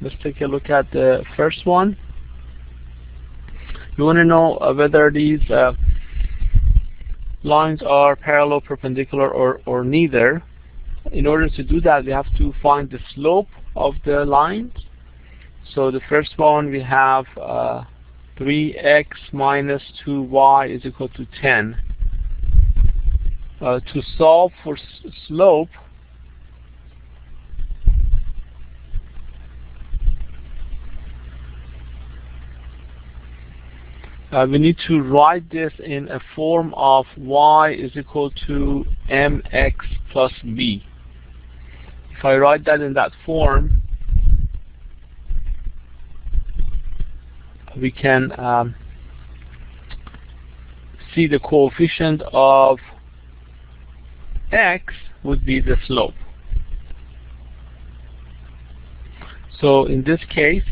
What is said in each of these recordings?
Let's take a look at the first one. You want to know whether these lines are parallel, perpendicular, or neither. In order to do that, we have to find the slope of the lines. So the first one, we have 3x minus 2y is equal to 10. To solve for slope, we need to write this in a form of y is equal to mx plus b. If I write that in that form, we can see the coefficient of x would be the slope. So in this case,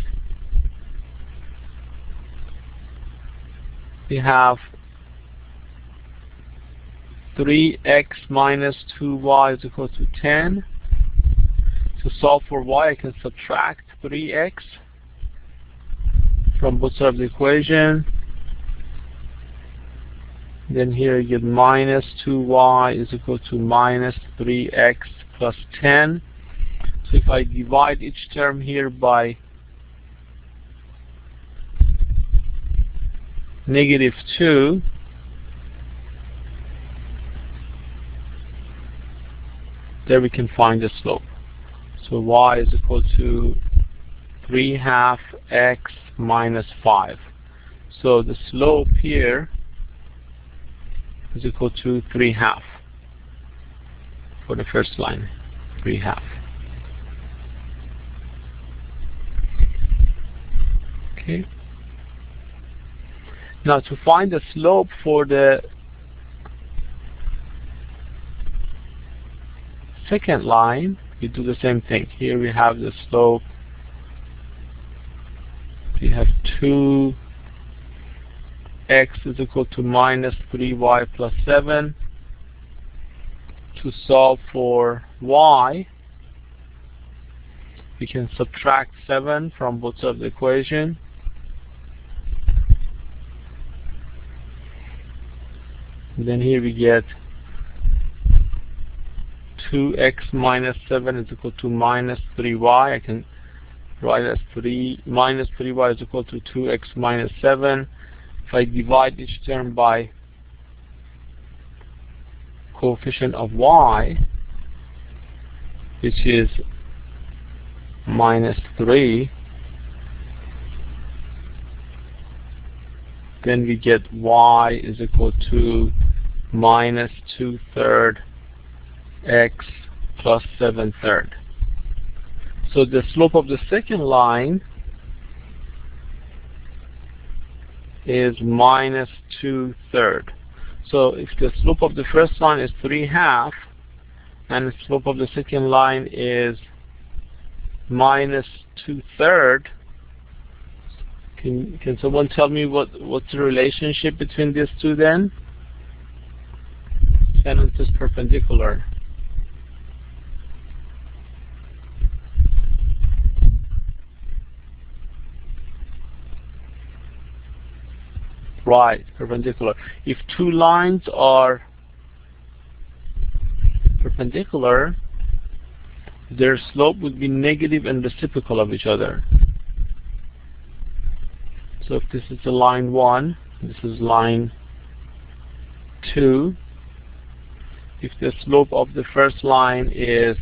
we have 3x minus 2y is equal to 10. To solve for y, I can subtract 3x from both sides of the equation. Then here you get minus 2y is equal to minus 3x plus 10. So if I divide each term here by -2, there we can find the slope. So y is equal to 3/2 x minus 5. So the slope here is equal to 3/2 for the first line, 3/2. Okay. Now to find the slope for the second line, we do the same thing. Here we have the slope. We have 2x is equal to minus 3y plus 7. To solve for y, we can subtract 7 from both sides of the equation. And then here we get 2x minus 7 is equal to minus 3y. I can write as minus 3y is equal to 2x minus 7. If I divide each term by coefficient of y, which is minus 3, then we get y is equal to minus 2/3 x plus 7/3. So the slope of the second line is minus 2/3. So if the slope of the first line is 3/2 and the slope of the second line is minus 2/3, can someone tell me what's the relationship between these two then? Since it's perpendicular. Right, perpendicular. If two lines are perpendicular, their slope would be negative and reciprocal of each other. So if this is the line 1, this is line 2, if the slope of the first line is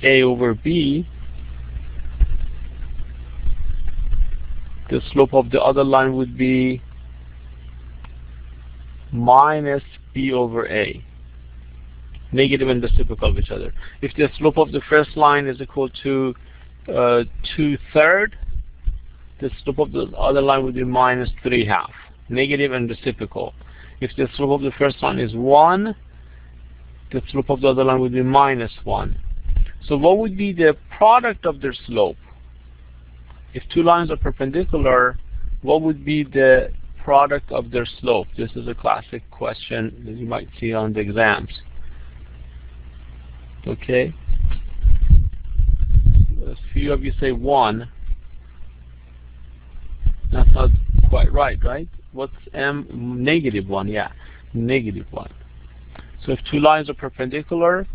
A over B, the slope of the other line would be minus B over A, negative and reciprocal of each other. If the slope of the first line is equal to 2/3, the slope of the other line would be minus 3/2, negative and reciprocal. If the slope of the first line is 1, the slope of the other line would be -1. So what would be the product of their slope? If two lines are perpendicular, what would be the product of their slope? This is a classic question that you might see on the exams. Okay? A few of you say 1. That's not quite right, right? What's m? -1, yeah. -1. So if two lines are perpendicular,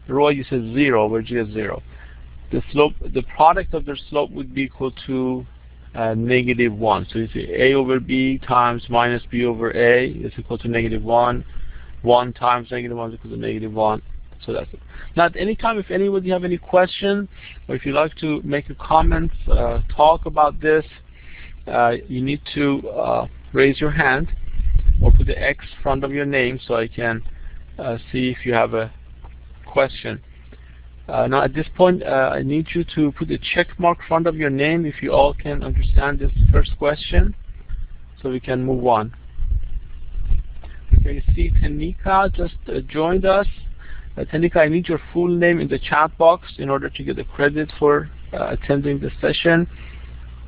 rho you said 0, where'd you get 0? The slope, the product of their slope would be equal to -1. So you see a over b times minus b over a is equal to -1. 1 times -1 is equal to -1. So that's it. Now at any time, if anybody have any question, or if you'd like to make a comment, talk about this, you need to raise your hand or put the X in front of your name so I can see if you have a question. Now at this point, I need you to put a check mark in front of your name if you all can understand this first question, so we can move on. Okay, you see Tanika just joined us. Tanika, I need your full name in the chat box in order to get the credit for attending the session.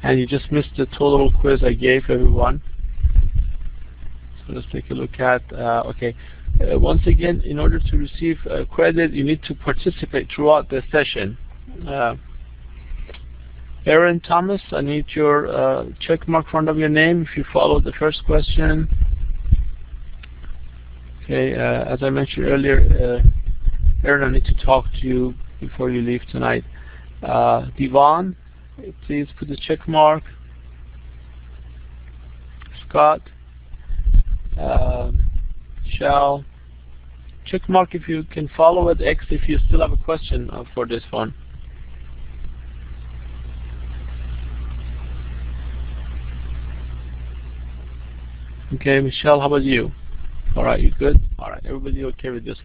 And you just missed the total quiz I gave everyone. So let's take a look at, okay. Once again, in order to receive credit, you need to participate throughout the session. Aaron Thomas, I need your check mark in front of your name if you follow the first question. Okay, as I mentioned earlier, Aaron, I need to talk to you before you leave tonight. Devon, please put the check mark. Scott, Shell, check mark if you can follow it. X if you still have a question for this one. Okay, Michelle, how about you? All right, you good? All right, everybody okay with this?